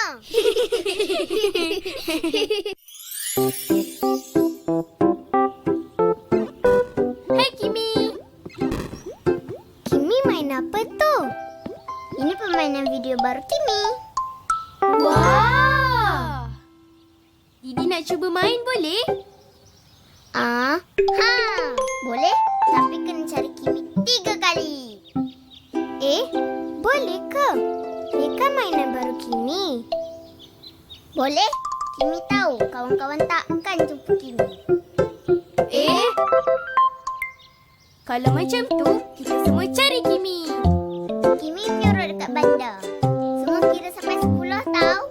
Hai Kimi. Kimi main apa tu? Ini permainan video baru Kimi. Wah! Didi nak cuba main boleh? Boleh. Tapi kena cari Kimi 3 kali. Boleh ke? Ni kan mainan baru Kimi. Boleh. Kimi tahu kawan-kawan takkan jumpa Kimi. Kalau macam tu, kita semua cari Kimi. Kimi menyuruh dekat bandar. Semua kira sampai 10 tahu.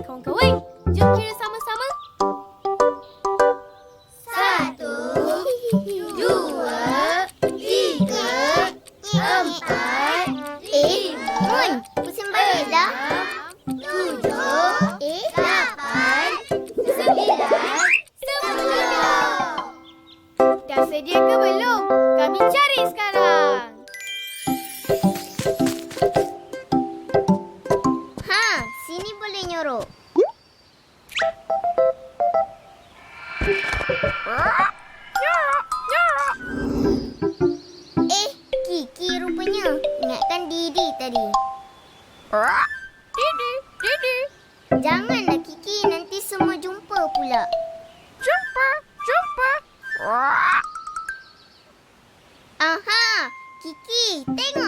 Kawan-kawan, jom kira sama-sama. 1, 2, 3, 4. Mun, pusing balik dah. 7, 8, 9, 10. Dah sedia ke belum? Kami cari sekarang. Sini boleh nyorok. Kiki rupanya. Ingatkan Didi tadi. Didi. Janganlah Kiki, nanti semua jumpa pula. Jumpa. Aha, Kiki, tengok.